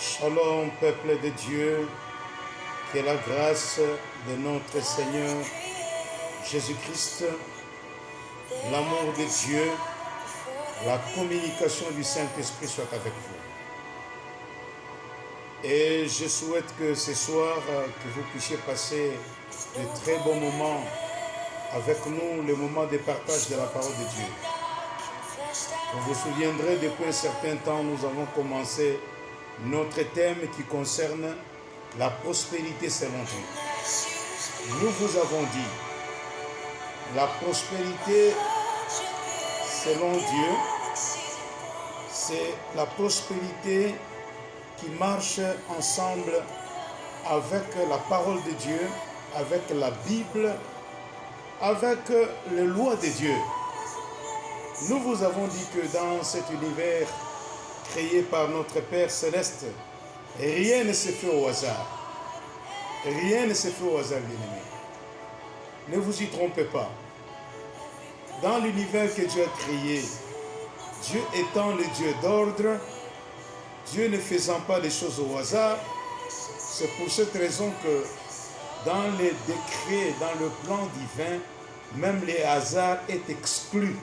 Shalom, peuple de Dieu, que la grâce de notre Seigneur Jésus-Christ, l'amour de Dieu, la communication du Saint-Esprit soit avec vous. Et je souhaite que ce soir, que vous puissiez passer de très bons moments avec nous, le moment de partage de la parole de Dieu. Vous vous souviendrez, depuis un certain temps, nous avons commencé notre thème qui concerne la prospérité selon Dieu. Nous vous avons dit, la prospérité selon Dieu, c'est la prospérité qui marche ensemble avec la parole de Dieu, avec la Bible, avec les lois de Dieu. Nous vous avons dit que dans cet univers créé par notre Père Céleste, rien ne se fait au hasard. Rien ne se fait au hasard, bien-aimés. Ne vous y trompez pas. Dans l'univers que Dieu a créé, Dieu étant le Dieu d'ordre, Dieu ne faisant pas des choses au hasard, c'est pour cette raison que dans les décrets, dans le plan divin, même le hasard est exclu.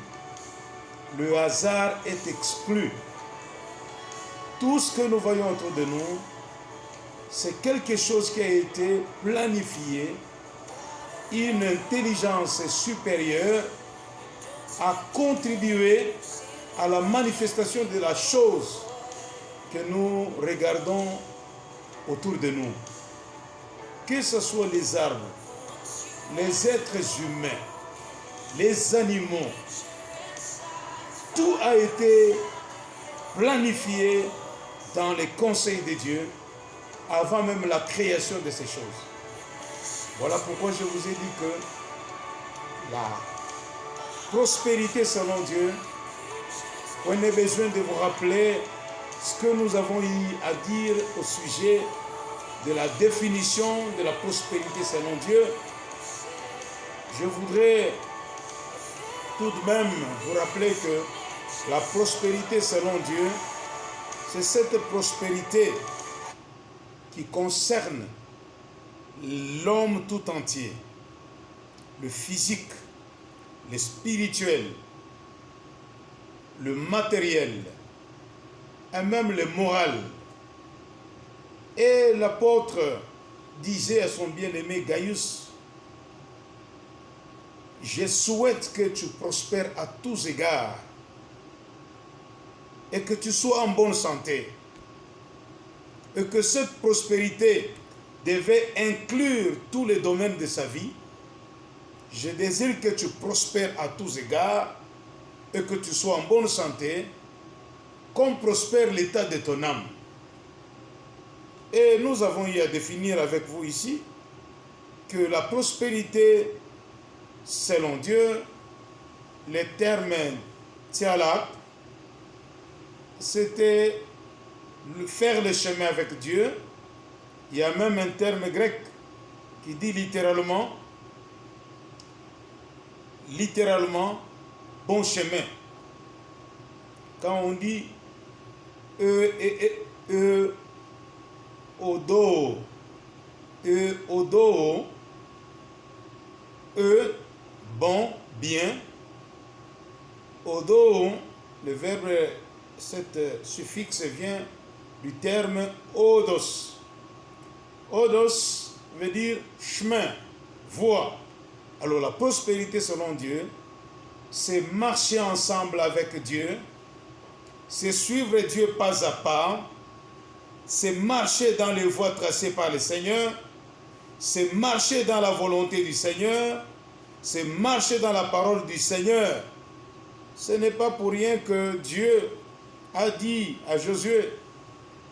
Le hasard est exclu. Tout ce que nous voyons autour de nous, c'est quelque chose qui a été planifié. Une intelligence supérieure a contribué à la manifestation de la chose que nous regardons autour de nous. Que ce soit les arbres, les êtres humains, les animaux, tout a été planifié dans les conseils de Dieu avant même la création de ces choses. Voilà pourquoi je vous ai dit que la prospérité selon Dieu, on a besoin de vous rappeler ce que nous avons eu à dire au sujet de la définition de la prospérité selon Dieu. Je voudrais tout de même vous rappeler que la prospérité selon Dieu, c'est cette prospérité qui concerne l'homme tout entier, le physique, le spirituel, le matériel, et même le moral. Et l'apôtre disait à son bien-aimé Gaius, « Je souhaite que tu prospères à tous égards et que tu sois en bonne santé. » Et que cette prospérité devait inclure tous les domaines de sa vie. Je désire que tu prospères à tous égards et que tu sois en bonne santé, comme prospère l'état de ton âme. Et nous avons eu à définir avec vous ici que la prospérité selon Dieu, le terme tialak, c'était faire le chemin avec Dieu. Il y a même un terme grec qui dit littéralement bon chemin. Quand on dit odo, bon, bien. Odo, le verbe, cet suffixe vient du terme odos. Odos veut dire chemin, voie. Alors la prospérité selon Dieu, c'est marcher ensemble avec Dieu, c'est suivre Dieu pas à pas, c'est marcher dans les voies tracées par le Seigneur, c'est marcher dans la volonté du Seigneur, c'est marcher dans la parole du Seigneur. Ce n'est pas pour rien que Dieu a dit à Josué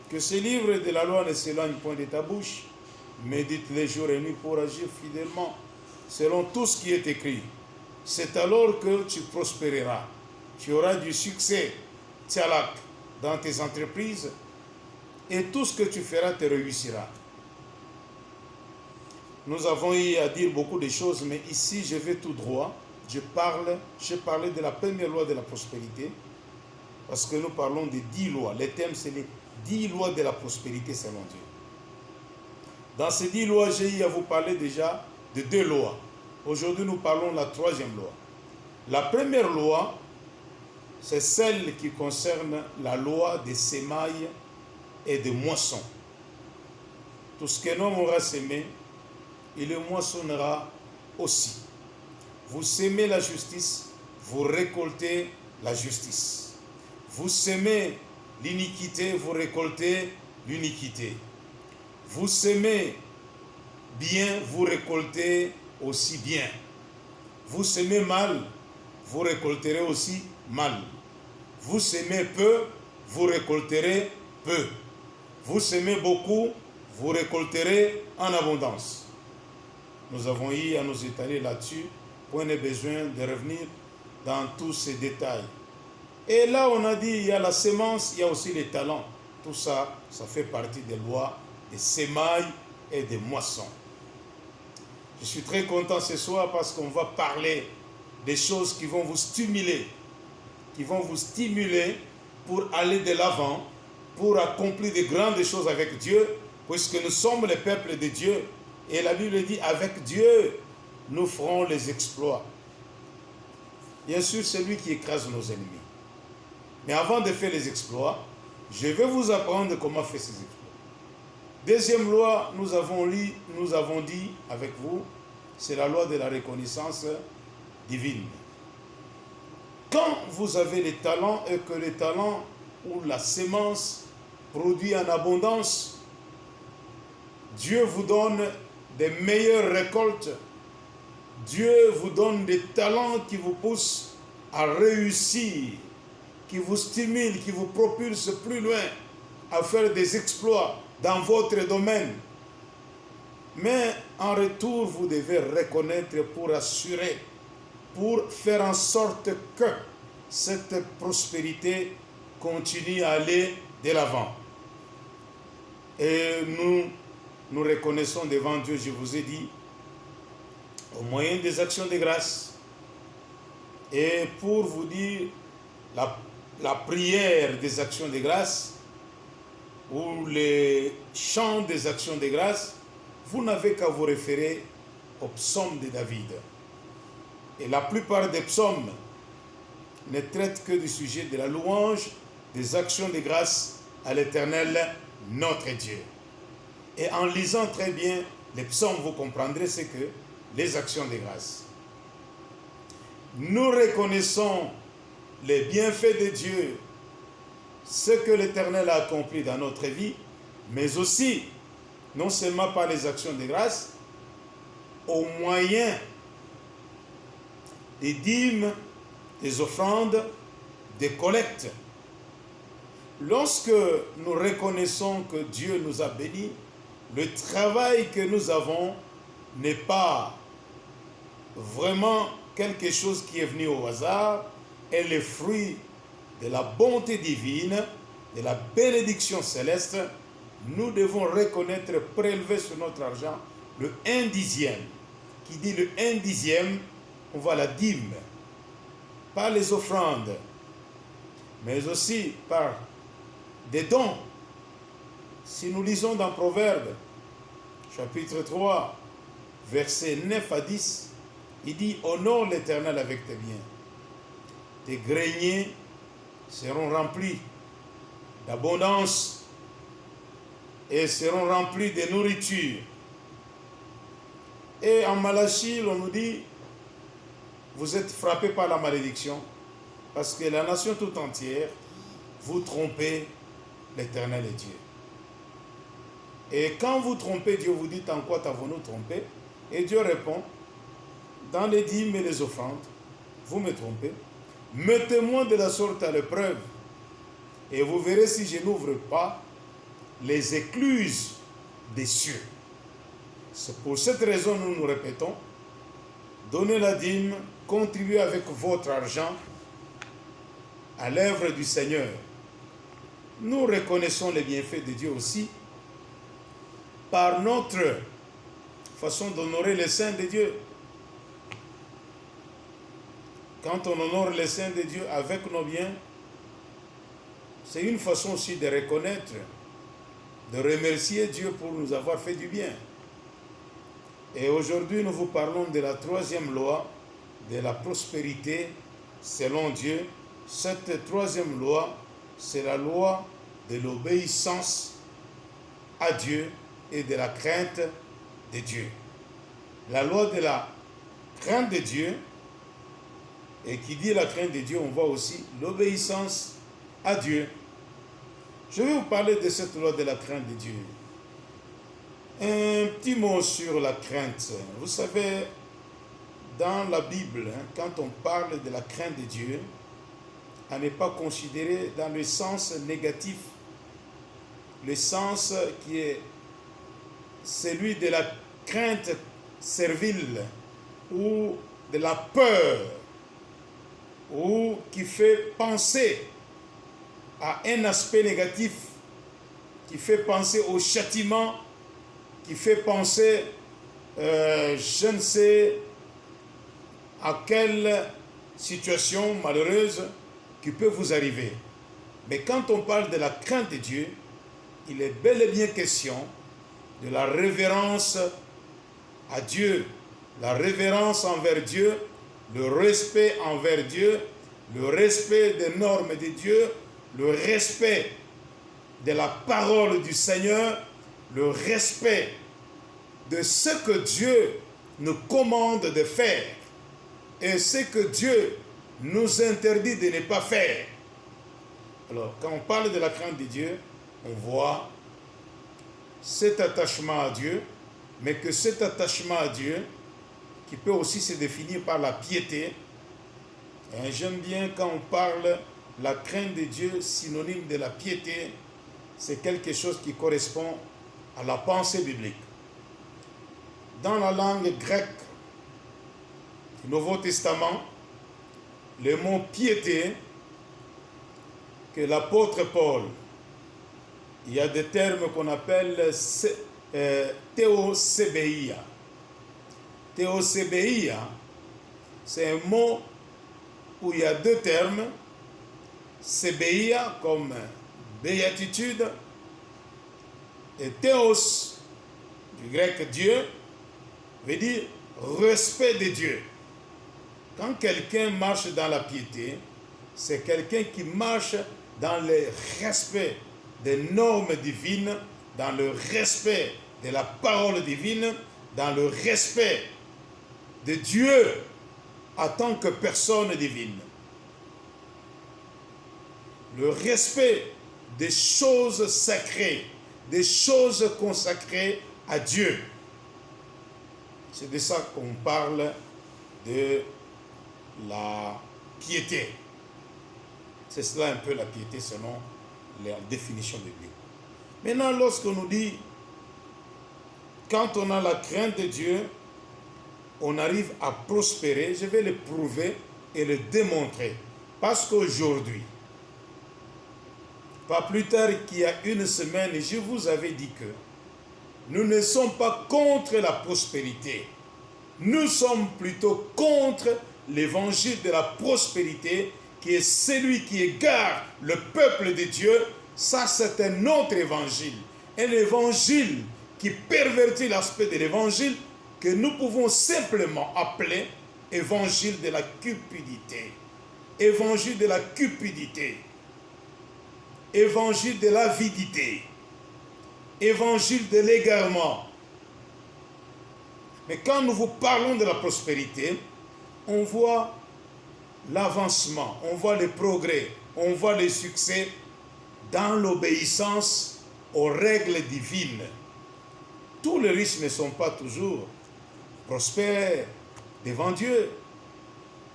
que ce livre de la loi ne s'éloigne point de ta bouche, médite les jours et nuits pour agir fidèlement selon tout ce qui est écrit. C'est alors que tu prospéreras. Tu auras du succès, tialak, dans tes entreprises et tout ce que tu feras te réussira. Nous avons eu à dire beaucoup de choses, mais ici je vais tout droit. Je parlais de la première loi de la prospérité, Parce que nous parlons des 10 lois. Les thèmes, c'est les 10 lois de la prospérité selon Dieu. Dans ces 10 lois, j'ai eu à vous parler déjà de 2 lois. Aujourd'hui, nous parlons de la 3e loi. La première loi, c'est celle qui concerne la loi des semailles et des moissons. Tout ce qu'un homme aura sémé, il le moissonnera aussi. Vous sémez la justice, vous récoltez la justice. Vous sémez l'iniquité, vous récoltez l'iniquité. Vous sémez bien, vous récoltez aussi bien. Vous sémez mal, vous récolterez aussi mal. Vous sémez peu, vous récolterez peu. Vous sémez beaucoup, vous récolterez en abondance. Nous avons eu à nous étaler là-dessus, point de besoin de revenir dans tous ces détails. Et là, on a dit, il y a la sémence, il y a aussi les talents. Tout ça, ça fait partie des lois des semailles et des moissons. Je suis très content ce soir parce qu'on va parler des choses qui vont vous stimuler, pour aller de l'avant, pour accomplir de grandes choses avec Dieu, puisque nous sommes le peuple de Dieu. Et la Bible dit, avec Dieu, nous ferons les exploits. Bien sûr, c'est lui qui écrase nos ennemis. Mais avant de faire les exploits, je vais vous apprendre comment faire ces exploits. Deuxième loi, nous avons dit avec vous, c'est la loi de la reconnaissance divine. Quand vous avez les talents et que les talents ou la sémence produit en abondance, Dieu vous donne des meilleures récoltes. Dieu vous donne des talents qui vous poussent à réussir, qui vous stimulent, qui vous propulsent plus loin à faire des exploits dans votre domaine. Mais en retour, vous devez reconnaître pour assurer, pour faire en sorte que cette prospérité continue à aller de l'avant. Et nous reconnaissons devant Dieu, je vous ai dit, au moyen des actions de grâce. Et pour vous dire, la prière des actions de grâce, ou les chants des actions de grâce, vous n'avez qu'à vous référer aux psaumes de David. Et la plupart des psaumes ne traitent que du sujet de la louange, des actions de grâce à l'Éternel, notre Dieu. Et en lisant très bien les psaumes, vous comprendrez ce que les actions de grâce. Nous reconnaissons les bienfaits de Dieu, ce que l'Éternel a accompli dans notre vie, mais aussi, non seulement par les actions de grâce, au moyen des dîmes, des offrandes, des collectes. Lorsque nous reconnaissons que Dieu nous a bénis, le travail que nous avons n'est pas vraiment quelque chose qui est venu au hasard, est le fruit de la bonté divine, de la bénédiction céleste. Nous devons reconnaître, prélever sur notre argent le 1/10. Qui dit le 1/10, on voit la dîme, par les offrandes, mais aussi par des dons. Si nous lisons dans Proverbes, chapitre 3, versets 9 à 10, il dit « Honore l'Éternel avec tes biens. Tes greniers seront remplis d'abondance et seront remplis de nourriture. » Et en Malachie, on nous dit « Vous êtes frappés par la malédiction, parce que la nation tout entière, vous trompez l'Éternel et Dieu. » Et quand vous trompez Dieu, vous dites « En quoi t'avons-nous trompé ?» Et Dieu répond « Dans les dîmes et les offrandes, vous me trompez. Mettez-moi de la sorte à l'épreuve, et vous verrez si je n'ouvre pas les écluses des cieux. » C'est pour cette raison nous nous répétons, donnez la dîme, contribuez avec votre argent à l'œuvre du Seigneur. Nous reconnaissons les bienfaits de Dieu aussi par notre façon d'honorer les saints de Dieu. Quand on honore les saints de Dieu avec nos biens, c'est une façon aussi de reconnaître, de remercier Dieu pour nous avoir fait du bien. Et aujourd'hui, nous vous parlons de la troisième loi, de la prospérité selon Dieu. Cette troisième loi, c'est la loi de l'obéissance à Dieu et de la crainte de Dieu. La loi de la crainte de Dieu, et qui dit la crainte de Dieu, on voit aussi l'obéissance à Dieu. Je vais vous parler de cette loi de la crainte de Dieu. Un petit mot sur la crainte. Vous savez, dans la Bible, quand on parle de la crainte de Dieu, à ne pas considérer dans le sens négatif, le sens qui est celui de la crainte servile ou de la peur, ou qui fait penser à un aspect négatif, qui fait penser au châtiment, qui fait penser, je ne sais à quelle situation malheureuse qui peut vous arriver. Mais quand on parle de la crainte de Dieu, il est bel et bien question de la révérence à Dieu, la révérence envers Dieu, le respect envers Dieu, le respect des normes de Dieu, le respect de la parole du Seigneur, le respect de ce que Dieu nous commande de faire et ce que Dieu nous interdit de ne pas faire. Alors, quand on parle de la crainte de Dieu, on voit cet attachement à Dieu, mais que cet attachement à Dieu, qui peut aussi se définir par la piété, et j'aime bien quand on parle la crainte de Dieu, synonyme de la piété, c'est quelque chose qui correspond à la pensée biblique. Dans la langue grecque du Nouveau Testament, le mot piété que l'apôtre Paul, il y a des termes qu'on appelle théosébéia. Théosébéia, c'est un mot où il y a deux termes, sébéia comme béatitude, et théos, du grec Dieu, veut dire respect de Dieu. Quand quelqu'un marche dans la piété, c'est quelqu'un qui marche dans le respect des normes divines, dans le respect de la parole divine, dans le respect de Dieu en tant que personne divine. Le respect des choses sacrées, des choses consacrées à Dieu. C'est de ça qu'on parle de la piété. C'est cela un peu la piété selon la définition biblique. Maintenant, lorsqu'on nous dit, quand on a la crainte de Dieu, on arrive à prospérer, je vais le prouver et le démontrer. Parce qu'aujourd'hui, pas plus tard qu'il y a une semaine, je vous avais dit que nous ne sommes pas contre la prospérité. Nous sommes plutôt contre l'évangile de la prospérité, qui est celui qui égare le peuple de Dieu. Ça, c'est un autre évangile. Un évangile qui pervertit l'aspect de l'évangile que nous pouvons simplement appeler évangile de la cupidité. Évangile de la cupidité. Évangile de l'avidité. Évangile de l'égarement. Mais quand nous vous parlons de la prospérité, on voit l'avancement, on voit le progrès, on voit le succès dans l'obéissance aux règles divines. Tous les riches ne sont pas toujours prospères devant Dieu.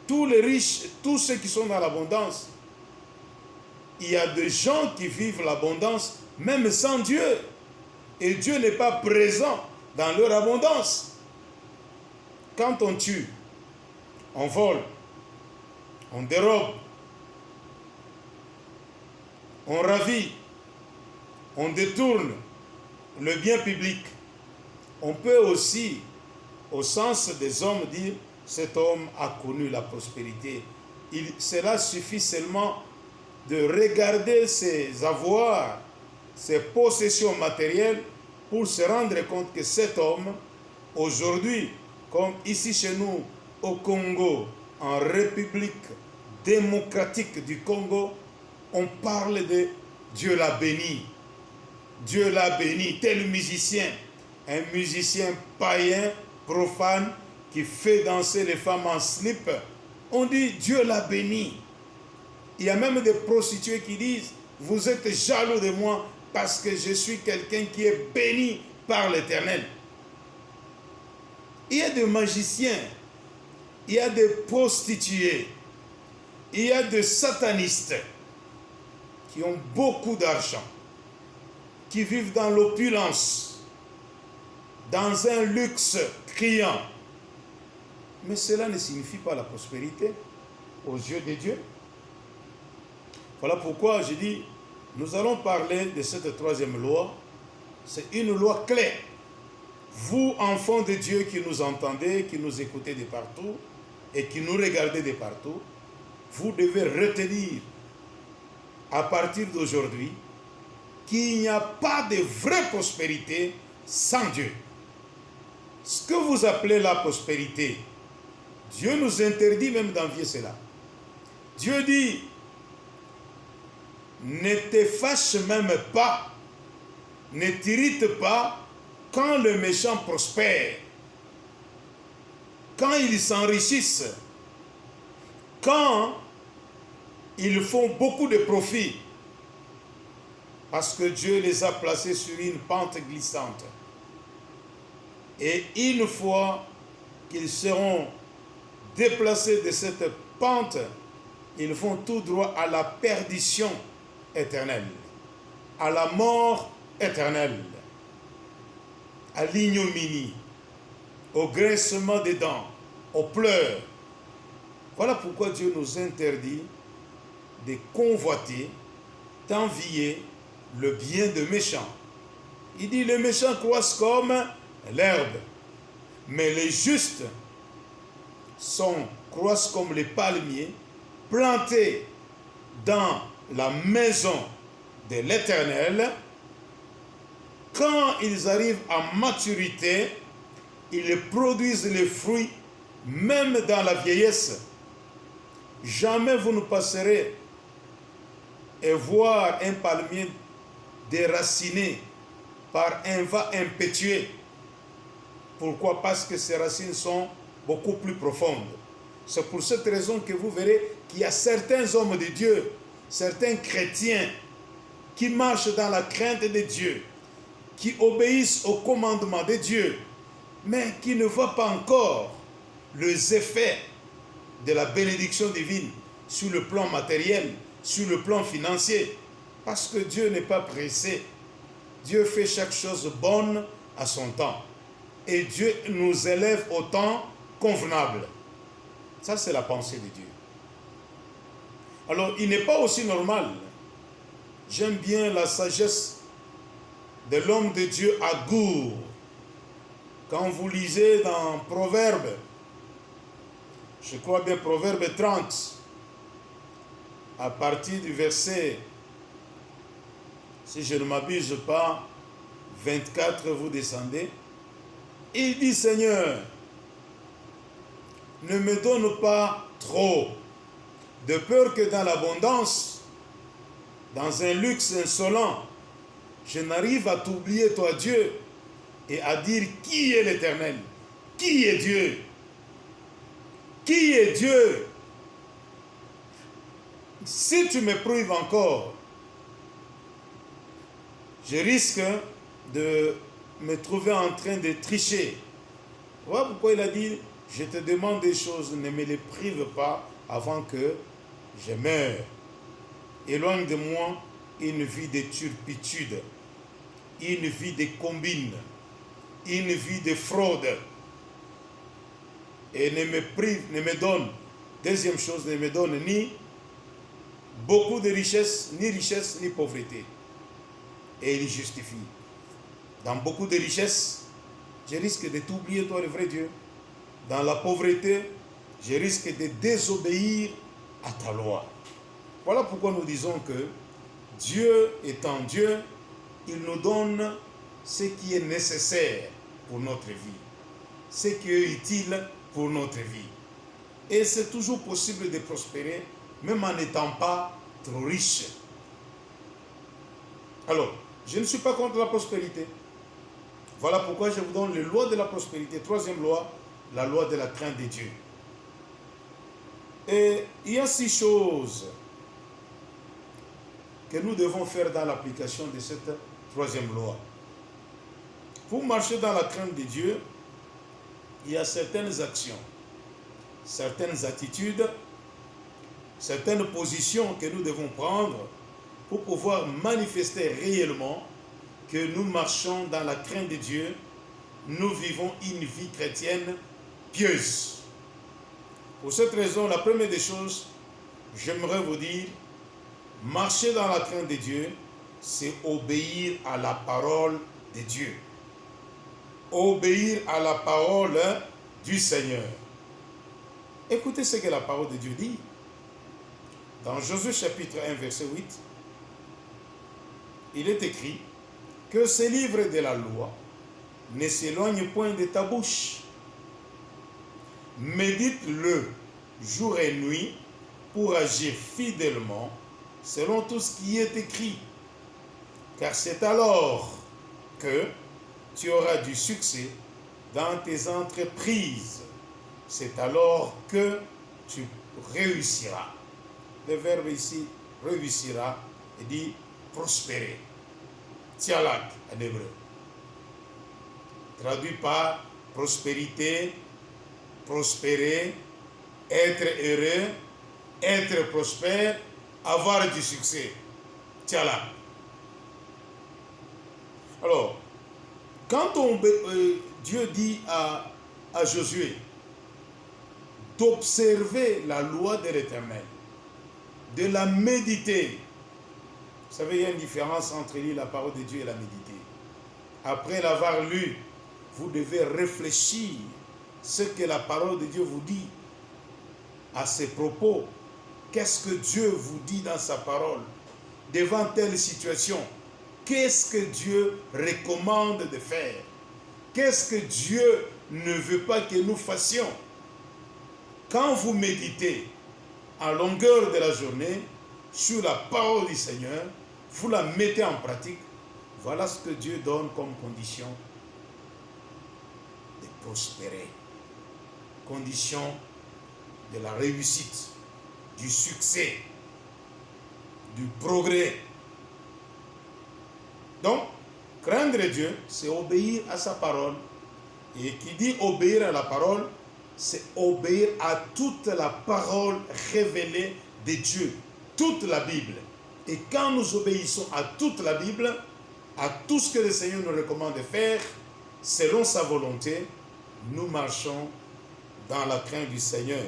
Tous les riches, tous ceux qui sont dans l'abondance, il y a des gens qui vivent l'abondance même sans Dieu. Et Dieu n'est pas présent dans leur abondance. Quand on tue, on vole, on dérobe, on ravit, on détourne le bien public, on peut aussi, au sens des hommes, dire cet homme a connu la prospérité. Cela suffit seulement de regarder ses avoirs, ses possessions matérielles, pour se rendre compte que cet homme, aujourd'hui, comme ici chez nous, au Congo, en République démocratique du Congo, on parle de Dieu l'a béni. Dieu l'a béni, tel musicien, un musicien païen, profane, qui fait danser les femmes en slip. On dit Dieu l'a béni. Il y a même des prostituées qui disent, vous êtes jaloux de moi parce que je suis quelqu'un qui est béni par l'Éternel. Il y a des magiciens, il y a des prostituées, il y a des satanistes qui ont beaucoup d'argent, qui vivent dans l'opulence, dans un luxe criant. Mais cela ne signifie pas la prospérité aux yeux de Dieu. Voilà pourquoi je dis, nous allons parler de cette troisième loi. C'est une loi clé. Vous, enfants de Dieu qui nous entendez, qui nous écoutez de partout et qui nous regardez de partout, vous devez retenir à partir d'aujourd'hui qu'il n'y a pas de vraie prospérité sans Dieu. Ce que vous appelez la prospérité, Dieu nous interdit même d'envier cela. Dieu dit, ne te fâche même pas, ne t'irrite pas quand le méchant prospère, quand ils s'enrichissent, quand ils font beaucoup de profits, parce que Dieu les a placés sur une pente glissante. Et une fois qu'ils seront déplacés de cette pente, ils vont tout droit à la perdition éternelle, à la mort éternelle, à l'ignominie, au grincement des dents, aux pleurs. Voilà pourquoi Dieu nous interdit de convoiter, d'envier le bien de méchants. Il dit, les méchants croissent comme l'herbe, mais les justes croissent comme les palmiers, plantés dans la maison de l'Éternel. Quand ils arrivent à maturité, ils produisent les fruits, même dans la vieillesse. Jamais vous ne passerez et voir un palmier déraciné par un vent impétueux. Pourquoi? Parce que ses racines sont beaucoup plus profondes. C'est pour cette raison que vous verrez qu'il y a certains hommes de Dieu, certains chrétiens qui marchent dans la crainte de Dieu, qui obéissent au commandement de Dieu, mais qui ne voient pas encore les effets de la bénédiction divine sur le plan matériel, sur le plan financier, parce que Dieu n'est pas pressé. Dieu fait chaque chose bonne à son temps. Et Dieu nous élève au temps convenable. Ça, c'est la pensée de Dieu. Alors, il n'est pas aussi normal. J'aime bien la sagesse de l'homme de Dieu Agour. Quand vous lisez dans Proverbe, je crois bien Proverbe 30, à partir du verset, si je ne m'abuse pas, 24, vous descendez. Il dit, Seigneur, ne me donne pas trop, de peur que dans l'abondance, dans un luxe insolent, je n'arrive à t'oublier, toi Dieu, et à dire qui est l'Éternel, qui est Dieu, qui est Dieu. Si tu me prives encore, je risque de me trouver en train de tricher. Voilà pourquoi il a dit, je te demande des choses, ne me les prive pas avant que je meure. Éloigne de moi une vie de turpitude, une vie de combine, une vie de fraude. Et ne me prive, ne me donne, deuxième chose, ne me donne ni beaucoup de richesse, ni pauvreté. Et il justifie. Dans beaucoup de richesses, je risque de t'oublier, toi, le vrai Dieu. Dans la pauvreté, je risque de désobéir à ta loi. Voilà pourquoi nous disons que Dieu étant Dieu, il nous donne ce qui est nécessaire pour notre vie, ce qui est utile pour notre vie. Et c'est toujours possible de prospérer, même en n'étant pas trop riche. Alors, je ne suis pas contre la prospérité. Voilà pourquoi je vous donne les lois de la prospérité. Troisième loi, la loi de la crainte de Dieu. Et il y a 6 choses que nous devons faire dans l'application de cette troisième loi. Pour marcher dans la crainte de Dieu, il y a certaines actions, certaines attitudes, certaines positions que nous devons prendre pour pouvoir manifester réellement que nous marchons dans la crainte de Dieu, nous vivons une vie chrétienne pieuse. Pour cette raison, la première des choses, j'aimerais vous dire, marcher dans la crainte de Dieu, c'est obéir à la parole de Dieu. Obéir à la parole du Seigneur. Écoutez ce que la parole de Dieu dit. Dans Josué chapitre 1, verset 8, il est écrit que ce livre de la loi ne s'éloigne point de ta bouche. Médite-le jour et nuit pour agir fidèlement selon tout ce qui est écrit. Car c'est alors que tu auras du succès dans tes entreprises. C'est alors que tu réussiras. Le verbe ici, réussira, et dit prospérer. Tialak en hébreu. Traduit par prospérité, prospérer, être heureux, être prospère, avoir du succès. Tialak. Alors, quand Dieu dit à Josué d'observer la loi de l'Éternel, de la méditer, vous savez, il y a une différence entre lire la parole de Dieu et la méditer. Après l'avoir lu, vous devez réfléchir ce que la parole de Dieu vous dit à ses propos. Qu'est-ce que Dieu vous dit dans sa parole devant telle situation? Qu'est-ce que Dieu recommande de faire? Qu'est-ce que Dieu ne veut pas que nous fassions? Quand vous méditez à longueur de la journée sur la parole du Seigneur, vous la mettez en pratique, voilà ce que Dieu donne comme condition de prospérer. Condition de la réussite, du succès, du progrès. Donc, craindre Dieu, c'est obéir à sa parole. Et qui dit obéir à la parole, c'est obéir à toute la parole révélée de Dieu, toute la Bible. Et quand nous obéissons à toute la Bible, à tout ce que le Seigneur nous recommande de faire, selon sa volonté, nous marchons dans la crainte du Seigneur.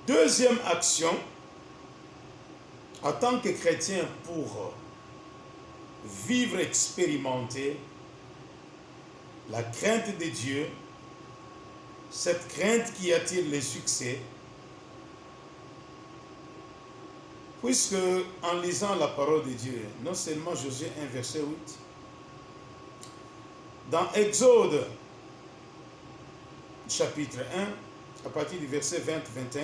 Deuxième action, en tant que chrétien, pour vivre, expérimenter la crainte de Dieu, cette crainte qui attire le succès, puisque en lisant la parole de Dieu, non seulement Josué 1, verset 8, dans Exode, chapitre 1, à partir du verset 20-21,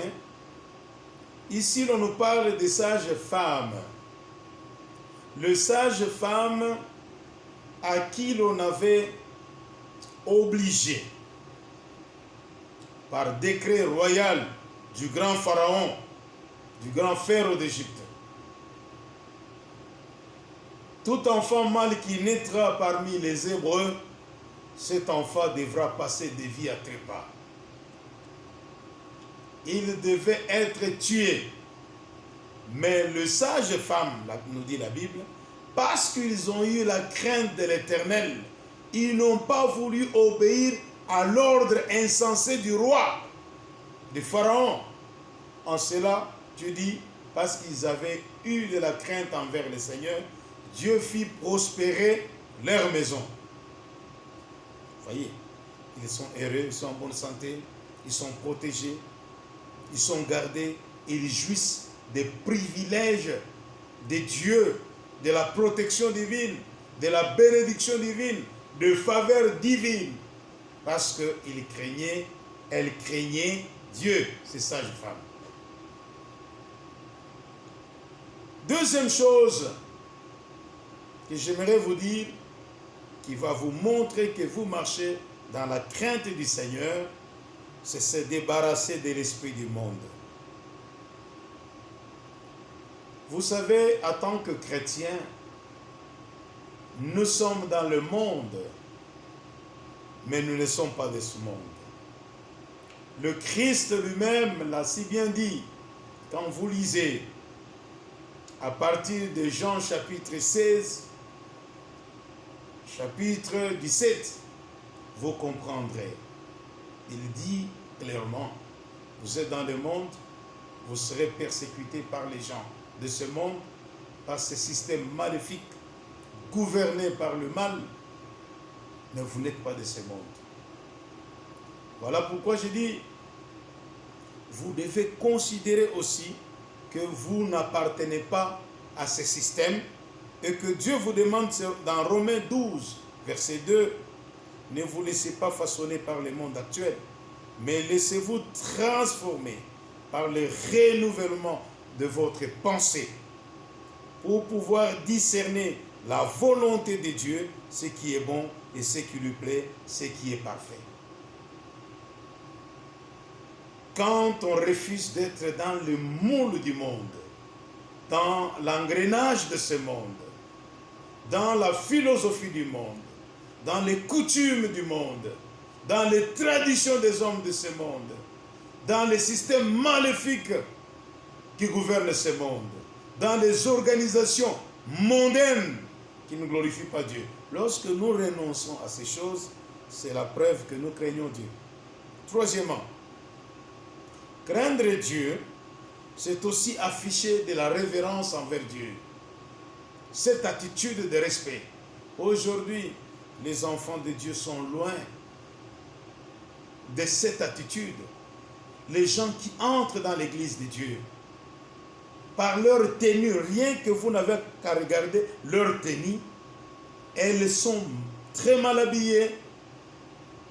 ici l'on nous parle des sages femmes. Le sage femme à qui l'on avait obligé par décret royal du grand pharaon, du grand pharaon d'Égypte. Tout enfant mâle qui naîtra parmi les Hébreux, cet enfant devra passer des vies à trépas. Il devait être tué. Mais le sage femme, nous dit la Bible, parce qu'ils ont eu la crainte de l'Éternel, ils n'ont pas voulu obéir à l'ordre insensé du roi, du pharaon. En cela, Dieu dit, parce qu'ils avaient eu de la crainte envers le Seigneur, Dieu fit prospérer leur maison. Vous voyez, ils sont heureux, ils sont en bonne santé, ils sont protégés, ils sont gardés, ils jouissent des privilèges de Dieu, de la protection divine, de la bénédiction divine, de faveur divine. Parce qu'il craignait, elle craignait Dieu, ces sages femmes. Deuxième chose que j'aimerais vous dire, qui va vous montrer que vous marchez dans la crainte du Seigneur, c'est se débarrasser de l'esprit du monde. Vous savez, en tant que chrétiens, nous sommes dans le monde, mais nous ne sommes pas de ce monde. Le Christ lui-même l'a si bien dit, quand vous lisez à partir de Jean chapitre 16, chapitre 17, vous comprendrez. Il dit clairement, vous êtes dans le monde, vous serez persécutés par les gens de ce monde, par ce système maléfique, gouverné par le mal, mais vous n'êtes pas de ce monde. Voilà pourquoi je dis, vous devez considérer aussi que vous n'appartenez pas à ce système et que Dieu vous demande dans Romains 12, verset 2, ne vous laissez pas façonner par le monde actuel, mais laissez-vous transformer par le renouvellement de votre pensée pour pouvoir discerner la volonté de Dieu, ce qui est bon et ce qui lui plaît, ce qui est parfait. Quand on refuse d'être dans le moule du monde, dans l'engrenage de ce monde, dans la philosophie du monde, dans les coutumes du monde, dans les traditions des hommes de ce monde, dans les systèmes maléfiques qui gouvernent ce monde, dans les organisations mondaines qui ne glorifient pas Dieu. Lorsque nous renonçons à ces choses, c'est la preuve que nous craignons Dieu. Troisièmement, craindre Dieu, c'est aussi afficher de la révérence envers Dieu. Cette attitude de respect. Aujourd'hui, les enfants de Dieu sont loin de cette attitude. Les gens qui entrent dans l'église de Dieu, par leur tenue, rien que vous n'avez qu'à regarder leur tenue, elles sont très mal habillées,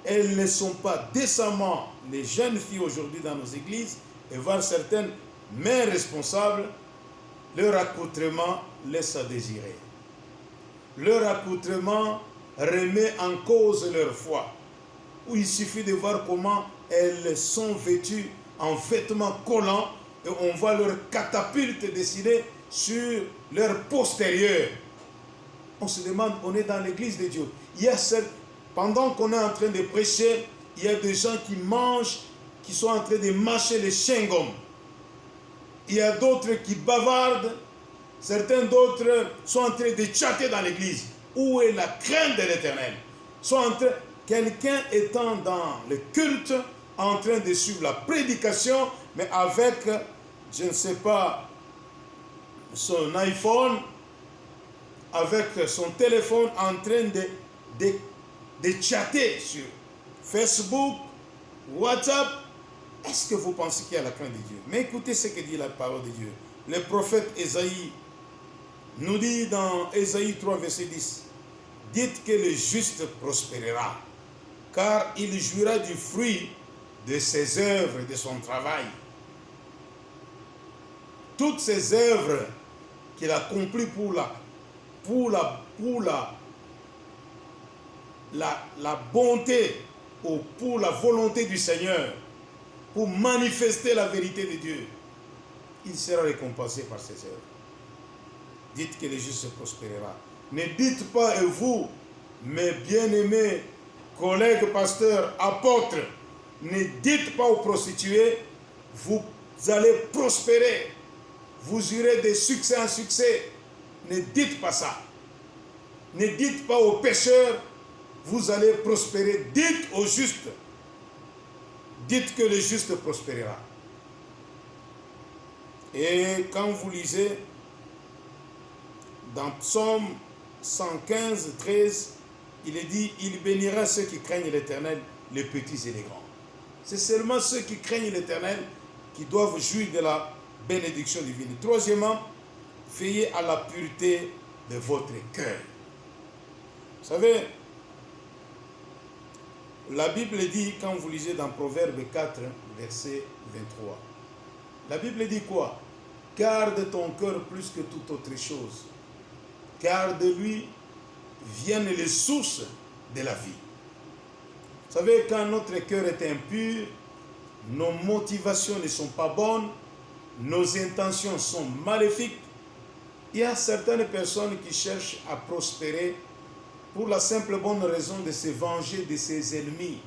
elles ne sont pas décemment. Les jeunes filles aujourd'hui dans nos églises, et voir certaines mères responsables, leur accoutrement laisse à désirer. Leur accoutrement remet en cause leur foi. Où il suffit de voir comment elles sont vêtues en vêtements collants et on voit leur catapulte dessinée sur leur postérieur. On se demande, on est dans l'église de Dieu. Pendant qu'on est en train de prêcher, il y a des gens qui mangent, qui sont en train de mâcher les chewing-gums. Il y a d'autres qui bavardent. Certains d'autres sont en train de chatter dans l'église. Où est la crainte de l'Éternel? Quelqu'un étant dans le culte, en train de suivre la prédication, mais avec, je ne sais pas, son iPhone, avec son téléphone, en train de chatter sur Facebook, WhatsApp. Est-ce que vous pensez qu'il y a la crainte de Dieu? Mais écoutez ce que dit la parole de Dieu. Le prophète Ésaïe nous dit dans Ésaïe 3, verset 10, « Dites que le juste prospérera, car il jouira du fruit de ses œuvres et de son travail. » Toutes ces œuvres qu'il accomplit pour la bonté ou pour la volonté du Seigneur, pour manifester la vérité de Dieu, il sera récompensé par ses œuvres. Dites que le juste prospérera. Ne dites pas, et vous, mes bien-aimés collègues, pasteurs, apôtres, ne dites pas aux prostituées, vous allez prospérer, vous irez de succès en succès. Ne dites pas ça. Ne dites pas aux pécheurs, vous allez prospérer. Dites aux justes, dites que le juste prospérera. Et quand vous lisez dans Psaume 115, 13, il est dit, il bénira ceux qui craignent l'Éternel, les petits et les grands. C'est seulement ceux qui craignent l'Éternel qui doivent jouir de la bénédiction divine. Troisièmement, veillez à la pureté de votre cœur. Vous savez, la Bible dit, quand vous lisez dans Proverbe 4, verset 23, la Bible dit quoi? Garde ton cœur plus que toute autre chose, car de lui viennent les sources de la vie. Vous savez, quand notre cœur est impur, nos motivations ne sont pas bonnes, nos intentions sont maléfiques. Il y a certaines personnes qui cherchent à prospérer pour la simple bonne raison de se venger de ses ennemis.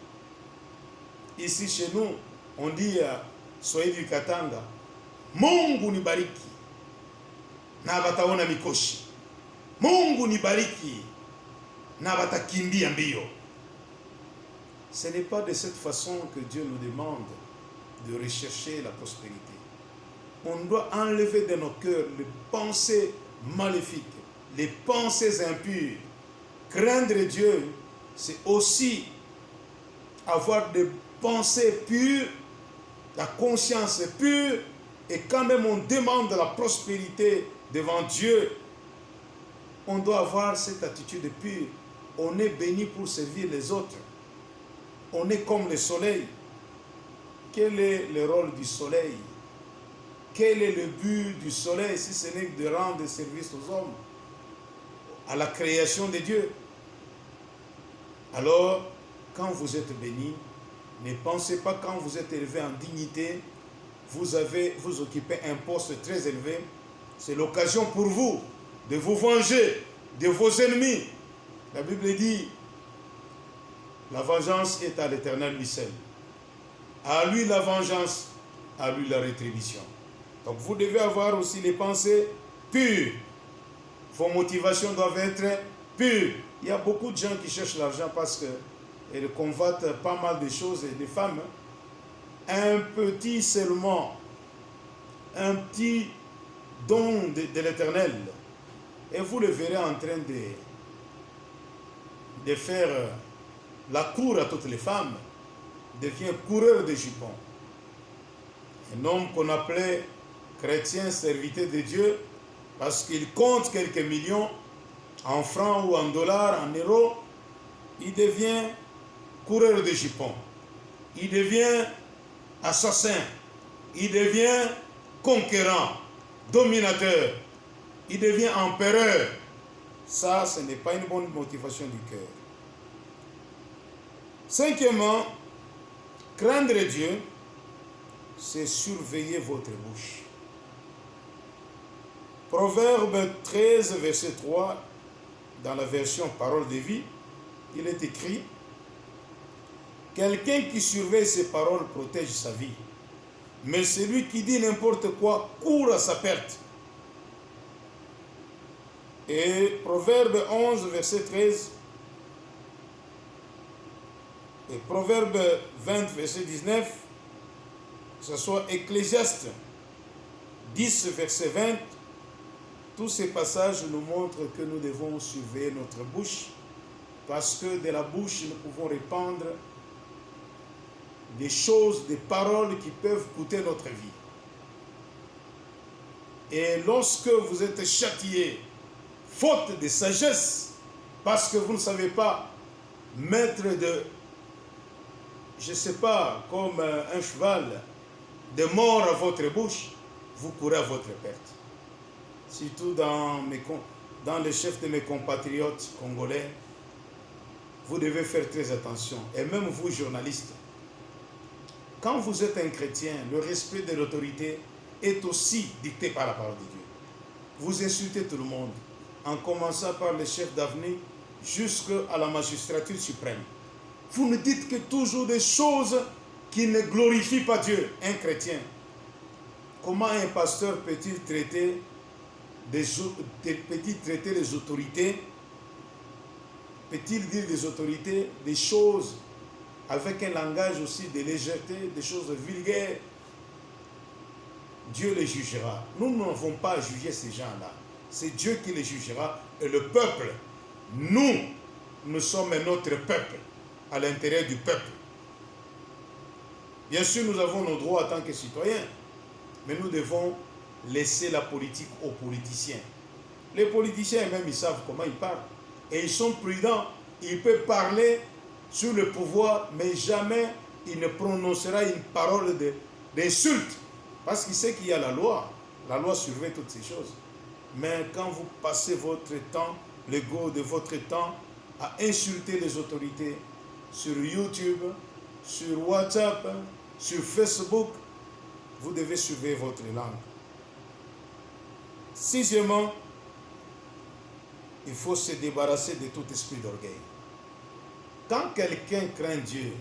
Ici chez nous, on dit soyez du Katanga, Mungu nibariki na bataona mikoshi, Mungu nibariki na batakimbia mbio. Ce n'est pas de cette façon que Dieu nous demande de rechercher la prospérité. On doit enlever de nos cœurs les pensées maléfiques, les pensées impures. Craindre Dieu, c'est aussi avoir des pensées pures, la conscience pure, et quand même on demande la prospérité devant Dieu, on doit avoir cette attitude pure. On est béni pour servir les autres. On est comme le soleil. Quel est le rôle du soleil? Quel est le but du soleil si ce n'est de rendre service aux hommes, à la création de Dieu? Alors, quand vous êtes béni, ne pensez pas quand vous êtes élevé en dignité, vous occupez un poste très élevé, c'est l'occasion pour vous de vous venger de vos ennemis. La Bible dit, la vengeance est à l'Éternel lui seul. À lui la vengeance, à lui la rétribution. Donc vous devez avoir aussi les pensées pures. Vos motivations doivent être pures. Il y a beaucoup de gens qui cherchent l'argent parce qu'ils convoitent pas mal de choses et des femmes. Un petit seulement, un petit don de l'Éternel. Et vous le verrez en train de faire la cour à toutes les femmes, devient coureur de jupons. Un homme qu'on appelait chrétien serviteur de Dieu, parce qu'il compte quelques millions en francs ou en dollars, en euros, il devient coureur de jupons. Il devient assassin. Il devient conquérant, dominateur. Il devient empereur. Ça, ce n'est pas une bonne motivation du cœur. Cinquièmement, craindre Dieu, c'est surveiller votre bouche. Proverbe 13, verset 3, dans la version Parole de vie, il est écrit, « Quelqu'un qui surveille ses paroles protège sa vie, mais celui qui dit n'importe quoi court à sa perte. » Et Proverbe 11, verset 13, et Proverbe 20, verset 19, que ce soit Ecclésiaste 10, verset 20, tous ces passages nous montrent que nous devons surveiller notre bouche, parce que de la bouche, nous pouvons répandre des choses, des paroles qui peuvent coûter notre vie. Et lorsque vous êtes châtié, faute de sagesse, parce que vous ne savez pas mettre de, je ne sais pas, comme un cheval, de mort à votre bouche, vous courez à votre perte. Surtout dans les chefs de mes compatriotes congolais, vous devez faire très attention. Et même vous, journalistes, quand vous êtes un chrétien, le respect de l'autorité est aussi dicté par la parole de Dieu. Vous insultez tout le monde, en commençant par les chefs d'avenue jusqu'à la magistrature suprême. Vous ne dites que toujours des choses qui ne glorifient pas Dieu, un chrétien. Comment un pasteur peut-il traiter les autorités? Peut-il dire des autorités des choses avec un langage aussi de légèreté, des choses vulgaires? Dieu les jugera. Nous n'avons pas à juger ces gens-là. C'est Dieu qui les jugera. Et le peuple, nous sommes notre peuple, à l'intérieur du peuple. Bien sûr, nous avons nos droits en tant que citoyens, mais nous devons laisser la politique aux politiciens. Les politiciens même, ils savent comment ils parlent. Et ils sont prudents. Ils peuvent parler sur le pouvoir, mais jamais il ne prononcera une parole d'insulte. Parce qu'il sait qu'il y a la loi. La loi surveille toutes ces choses. Mais quand vous passez votre temps, l'ego de votre temps, à insulter les autorités sur YouTube, sur WhatsApp, sur Facebook, vous devez surveiller votre langue. Sixièmement, il faut se débarrasser de tout esprit d'orgueil. Quand quelqu'un craint Dieu,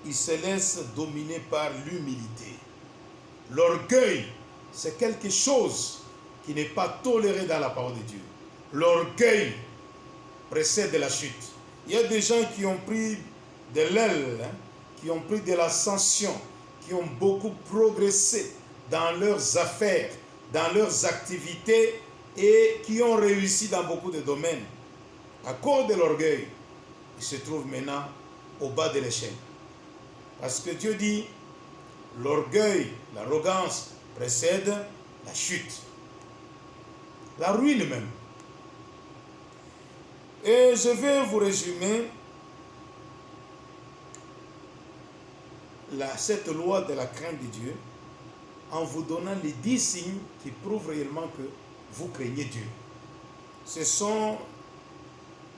il se laisse dominer par l'humilité. L'orgueil, c'est quelque chose qui n'est pas toléré dans la parole de Dieu. L'orgueil précède la chute. Il y a des gens qui ont pris de l'aile, qui ont pris de l'ascension, qui ont beaucoup progressé dans leurs affaires, dans leurs activités et qui ont réussi dans beaucoup de domaines. À cause de l'orgueil, ils se trouvent maintenant au bas de l'échelle. Parce que Dieu dit, l'orgueil, l'arrogance précède la chute. La ruine même. Et je vais vous résumer cette loi de la crainte de Dieu en vous donnant les 10 signes qui prouvent réellement que vous craignez Dieu. Ce sont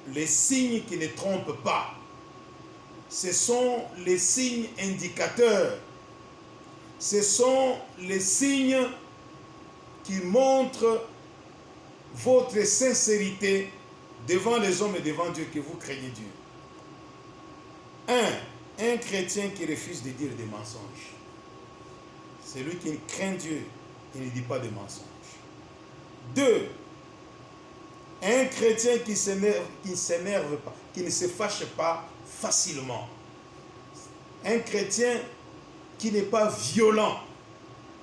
les signes qui ne trompent pas. Ce sont les signes indicateurs. Ce sont les signes qui montrent votre sincérité devant les hommes et devant Dieu, que vous craignez Dieu. Un chrétien qui refuse de dire des mensonges. Celui qui craint Dieu, il ne dit pas de mensonges. 2, un chrétien qui ne s'énerve pas, qui ne se fâche pas facilement. Un chrétien qui n'est pas violent,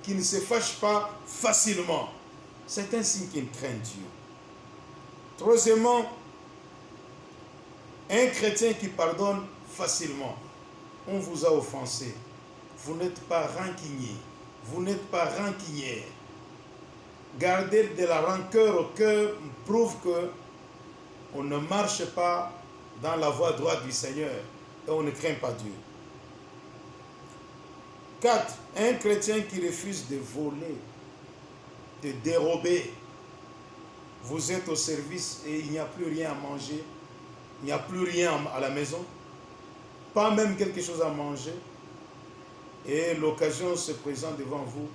qui ne se fâche pas facilement. C'est un signe qu'il craint Dieu. Troisièmement, un chrétien qui pardonne facilement. On vous a offensé. Vous n'êtes pas rancunier. Vous n'êtes pas rancunière. Garder de la rancœur au cœur prouve que on ne marche pas dans la voie droite du Seigneur et on ne craint pas Dieu. 4. Un chrétien qui refuse de voler, de dérober. Vous êtes au service et il n'y a plus rien à manger, il n'y a plus rien à la maison, pas même quelque chose à manger, et l'occasion se présente devant vous,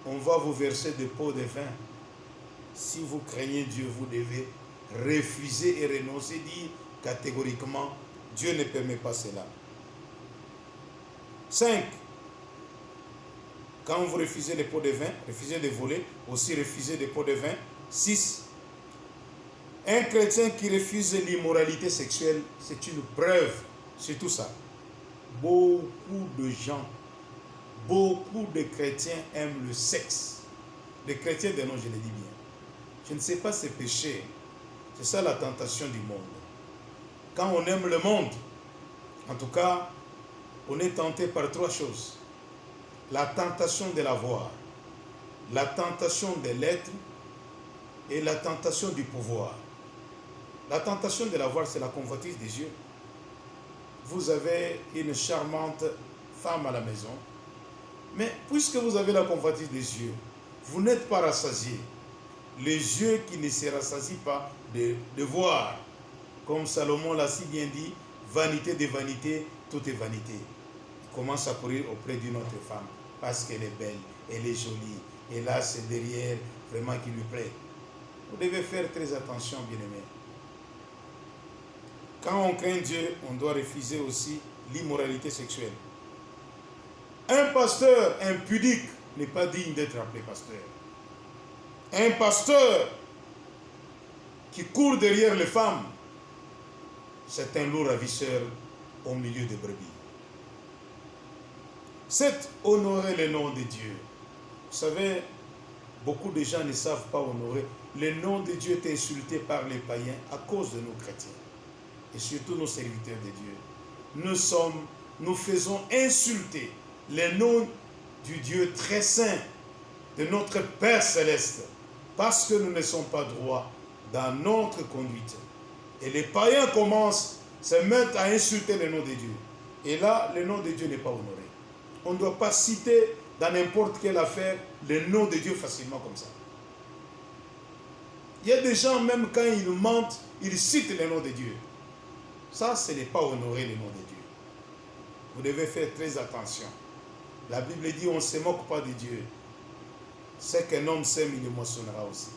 on va vous verser des pots de vin. Si vous craignez Dieu, vous devez refuser et renoncer, dire catégoriquement, Dieu ne permet pas cela. 5. Quand vous refusez les pots de vin, refusez de voler, aussi refusez des pots de vin. 6. Un chrétien qui refuse l'immoralité sexuelle, c'est une preuve, c'est tout ça. Beaucoup de gens, beaucoup de chrétiens aiment le sexe. Les chrétiens de nom, je le dis bien. Je ne sais pas ces péchés. C'est ça la tentation du monde. Quand on aime le monde, en tout cas, on est tenté par 3 choses. La tentation de l'avoir, la tentation de l'être et la tentation du pouvoir. La tentation de l'avoir, c'est la convoitise des yeux. Vous avez une charmante femme à la maison, mais puisque vous avez la convoitise des yeux, vous n'êtes pas rassasié. Les yeux qui ne se rassasient pas de voir, comme Salomon l'a si bien dit, vanité de vanité, tout est vanité. Il commence à courir auprès d'une autre femme parce qu'elle est belle, elle est jolie, et là c'est derrière vraiment qui lui plaît. Vous devez faire très attention, bien-aimés. Quand on craint Dieu, on doit refuser aussi l'immoralité sexuelle. Un pasteur impudique n'est pas digne d'être appelé pasteur. Un pasteur qui court derrière les femmes, c'est un lourd ravisseur au milieu des brebis. 7. Honorer le nom de Dieu. Vous savez, beaucoup de gens ne savent pas honorer. Le nom de Dieu est insulté par les païens à cause de nos chrétiens. Et surtout nos serviteurs de Dieu. Nous faisons insulter le nom du Dieu très saint de notre Père Céleste, parce que nous ne sommes pas droits dans notre conduite. Et les païens commencent, se mettent à insulter le nom de Dieu. Et là, le nom de Dieu n'est pas honoré. On ne doit pas citer dans n'importe quelle affaire le nom de Dieu facilement comme ça. Il y a des gens, même quand ils mentent, ils citent le nom de Dieu. Ça, ce n'est pas honorer le nom de Dieu. Vous devez faire très attention. La Bible dit, on ne se moque pas de Dieu. Ce qu'un homme sème, il le moissonnera aussi.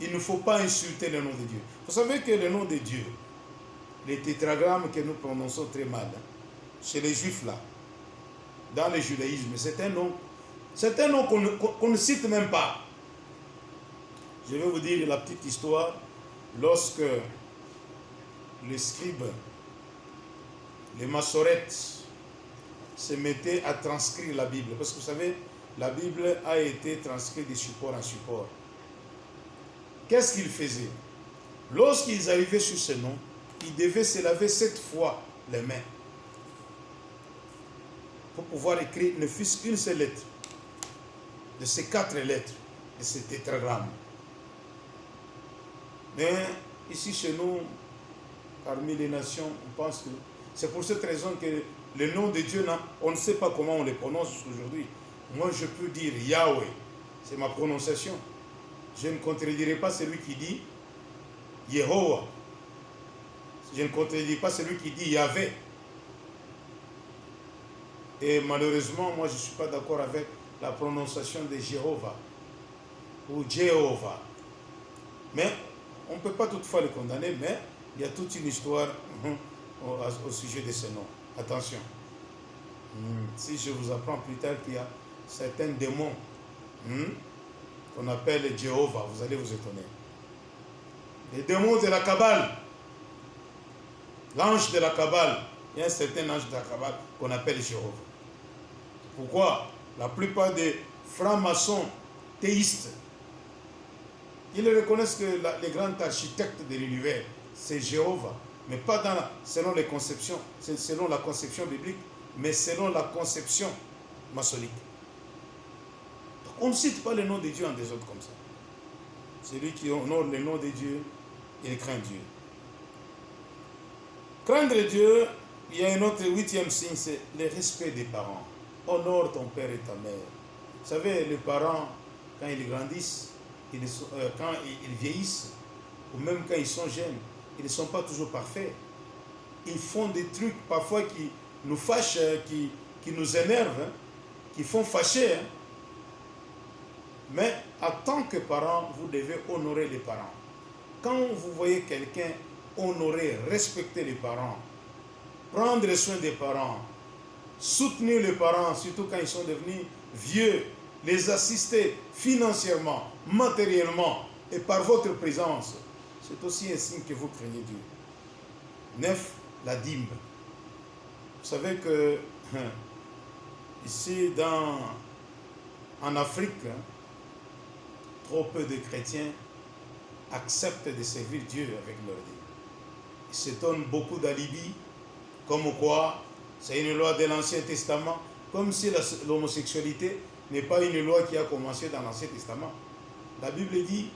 Il ne faut pas insulter le nom de Dieu. Vous savez que le nom de Dieu, les tétragrammes que nous prononçons très mal, chez les Juifs là, dans le judaïsme, c'est un nom qu'on ne cite même pas. Je vais vous dire la petite histoire. Lorsque les scribes, les massorettes, se mettaient à transcrire la Bible, parce que vous savez, la Bible a été transcrite de support en support. Qu'est-ce qu'ils faisaient? Lorsqu'ils arrivaient sur ce nom, ils devaient se laver 7 fois les mains pour pouvoir écrire ne fût-ce qu'une seule lettre de ces 4 lettres, de ces tétragrammes. Mais ici chez nous, parmi les nations, on pense que c'est pour cette raison que le nom de Dieu, on ne sait pas comment on les prononce aujourd'hui. Moi, je peux dire Yahweh, c'est ma prononciation. Je ne contredirai pas celui qui dit Yehovah. Je ne contredis pas celui qui dit Yahvé. Et malheureusement, moi, je ne suis pas d'accord avec la prononciation de Jéhovah ou Jéhovah. Mais on ne peut pas toutefois le condamner, mais il y a toute une histoire au sujet de ce nom. Attention. Si je vous apprends plus tard qu'il y a certains démons qu'on appelle Jéhovah, vous allez vous étonner. Les démons de la Kabbale, l'ange de la Kabbale, il y a un certain ange de la Kabbale qu'on appelle Jéhovah. Pourquoi? La plupart des francs-maçons théistes, ils reconnaissent que les grands architectes de l'univers, c'est Jéhovah, mais pas selon les conceptions, selon la conception biblique, mais selon la conception maçonnique. Donc, on ne cite pas le nom de Dieu en désordre comme ça. Celui qui honore le nom de Dieu, il craint Dieu. Craindre Dieu, il y a un autre 8e signe, c'est le respect des parents. Honore ton père et ta mère. Vous savez, les parents, quand ils grandissent, quand ils vieillissent, ou même quand ils sont jeunes, ils ne sont pas toujours parfaits. Ils font des trucs parfois qui nous fâchent, qui nous énervent, qui font fâcher. Mais en tant que parent, vous devez honorer les parents. Quand vous voyez quelqu'un honorer, respecter les parents, prendre soin des parents, soutenir les parents, surtout quand ils sont devenus vieux, les assister financièrement, matériellement et par votre présence, c'est aussi un signe que vous craignez Dieu. 9, la dîme. Vous savez que ici en Afrique, trop peu de chrétiens acceptent de servir Dieu avec leur dîme. Ils se donnent beaucoup d'alibis, comme quoi c'est une loi de l'Ancien Testament, comme si l'homosexualité n'est pas une loi qui a commencé dans l'Ancien Testament. La Bible dit,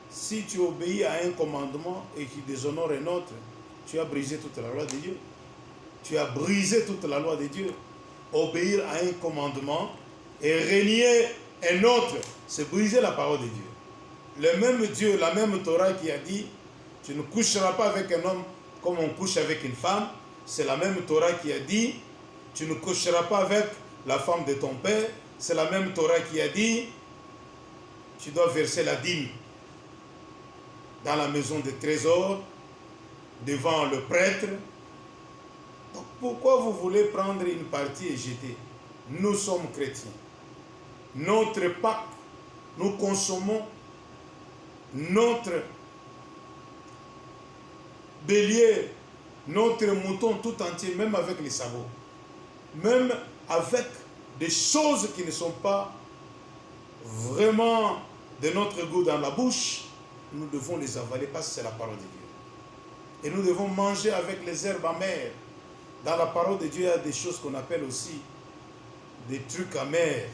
si tu obéis à un commandement et tu déshonores un autre, tu as brisé toute la loi de Dieu. Tu as brisé toute la loi de Dieu. Obéir à un commandement et renier un autre, c'est briser la parole de Dieu. Le même Dieu, la même Torah qui a dit, tu ne coucheras pas avec un homme comme on couche avec une femme, c'est la même Torah qui a dit, tu ne coucheras pas avec la femme de ton père, c'est la même Torah qui a dit, tu dois verser la dîme dans la maison de trésor, devant le prêtre. Donc pourquoi vous voulez prendre une partie et jeter? Nous sommes chrétiens. Notre Pâques, nous consommons notre bélier, notre mouton tout entier, même avec les sabots. Même avec des choses qui ne sont pas vraiment de notre goût dans la bouche, nous devons les avaler parce que c'est la parole de Dieu. Et nous devons manger avec les herbes amères. Dans la parole de Dieu, il y a des choses qu'on appelle aussi des trucs amers.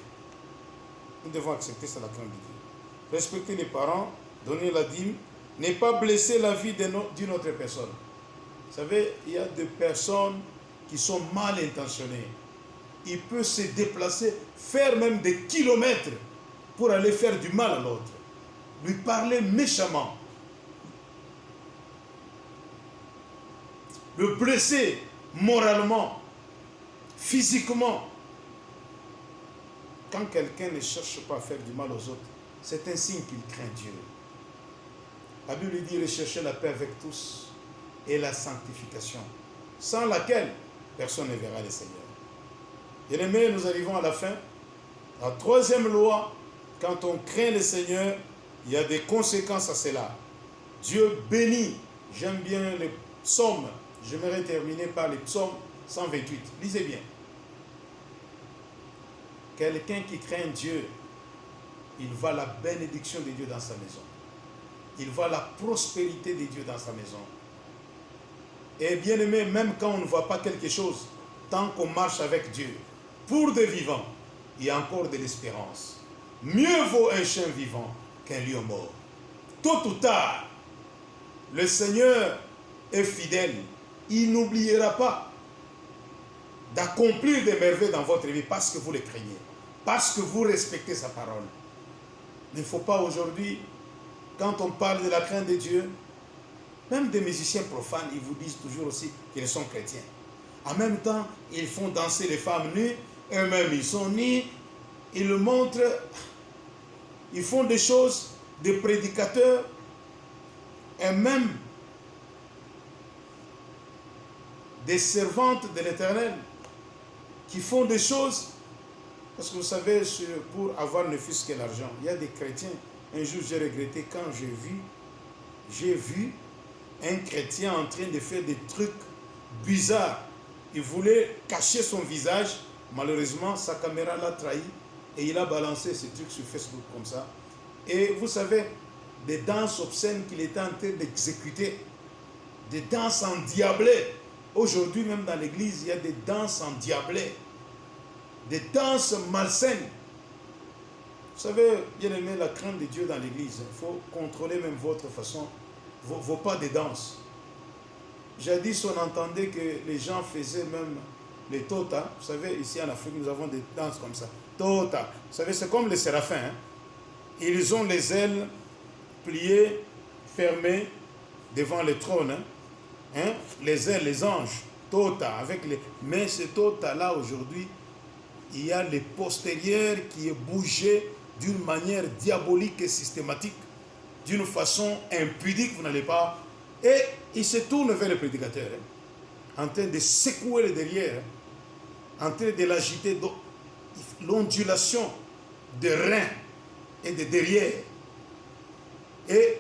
Nous devons accepter ça, la crainte de Dieu. Respecter les parents, donner la dîme, ne pas blesser la vie d'une autre personne. Vous savez, il y a des personnes qui sont mal intentionnées. Il peut se déplacer, faire même des kilomètres pour aller faire du mal à l'autre. Lui parler méchamment. Le blesser moralement, physiquement. Quand quelqu'un ne cherche pas à faire du mal aux autres, c'est un signe qu'il craint Dieu. La Bible dit rechercher la paix avec tous et la sanctification, sans laquelle personne ne verra le Seigneur. Bien-aimés, nous arrivons à la fin. La troisième loi, quand on craint le Seigneur, il y a des conséquences à cela. Dieu bénit. J'aime bien les psaumes. J'aimerais terminer par les psaumes 128. Lisez bien. Quelqu'un qui craint Dieu, il voit la bénédiction de Dieu dans sa maison. Il voit la prospérité de Dieu dans sa maison. Et bien aimé, même quand on ne voit pas quelque chose, tant qu'on marche avec Dieu, pour des vivants, il y a encore de l'espérance. Mieux vaut un chien vivant qu'un lion mort. Tôt ou tard, le Seigneur est fidèle. Il n'oubliera pas d'accomplir des merveilles dans votre vie parce que vous le craignez, parce que vous respectez sa parole. Il ne faut pas aujourd'hui, quand on parle de la crainte de Dieu, même des musiciens profanes, ils vous disent toujours aussi qu'ils sont chrétiens. En même temps, ils font danser les femmes nues, eux-mêmes ils sont nus, ils le montrent, ils font des choses, des prédicateurs, et même des servantes de l'Éternel, qui font des choses, parce que vous savez, pour avoir ne fût-ce que l'argent, il y a des chrétiens. Un jour, j'ai regretté quand j'ai vu un chrétien en train de faire des trucs bizarres. Il voulait cacher son visage. Malheureusement, sa caméra l'a trahi et il a balancé ce truc sur Facebook comme ça. Et vous savez, des danses obscènes qu'il était en train d'exécuter, des danses endiablées. Aujourd'hui, même dans l'église, il y a des danses endiablées, des danses malsaines. Vous savez, bien aimé, la crainte de Dieu dans l'église, il faut contrôler même votre façon, vos pas de danse. Jadis, on entendait que les gens faisaient même les tota. Vous savez, ici en Afrique, nous avons des danses comme ça. Tota. Vous savez, c'est comme les séraphins. Hein? Ils ont les ailes pliées, fermées devant le trône. Hein? Les ailes, les anges. Tota. Mais ce tota-là, aujourd'hui, il y a les postérieurs qui est bougé d'une manière diabolique et systématique, d'une façon impudique, vous n'allez pas... Et il se tourne vers le prédicateur, hein, en train de secouer le derrière, hein, en train de l'agiter, l'ondulation de reins et de derrière. Et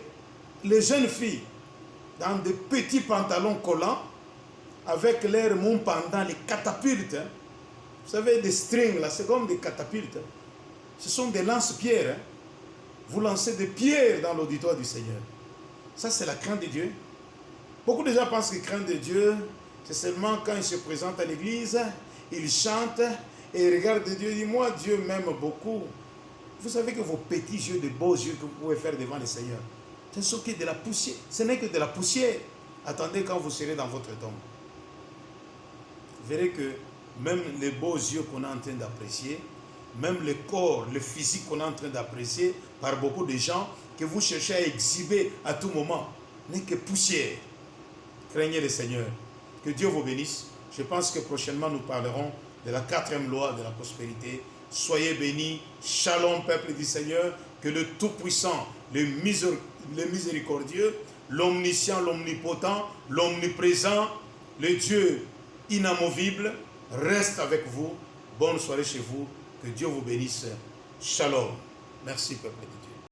les jeunes filles, dans des petits pantalons collants, avec leurs mains pendant les catapultes, hein. Vous savez, des strings, là, c'est comme des catapultes. Ce sont des lance-pierres. Hein. Vous lancez des pierres dans l'auditoire du Seigneur. Ça, c'est la crainte de Dieu. Beaucoup de gens pensent que la crainte de Dieu, c'est seulement quand il se présente à l'église, il chante et il regarde Dieu et dit, moi, Dieu m'aime beaucoup. Vous savez que vos petits yeux, de beaux yeux que vous pouvez faire devant le Seigneur, c'est de la poussière. Ce n'est que de la poussière. Attendez quand vous serez dans votre tombe. Vous verrez que même les beaux yeux qu'on est en train d'apprécier, même le corps, le physique qu'on est en train d'apprécier par beaucoup de gens, que vous cherchez à exhiber à tout moment, n'est que poussière. Craignez le Seigneur. Que Dieu vous bénisse. Je pense que prochainement nous parlerons de la 4e loi de la prospérité. Soyez bénis. Shalom, peuple du Seigneur. Que le Tout-Puissant, le Miséricordieux, l'Omniscient, l'Omnipotent, l'Omniprésent, le Dieu inamovible, reste avec vous. Bonne soirée chez vous. Que Dieu vous bénisse. Shalom. Merci, peuple de Dieu.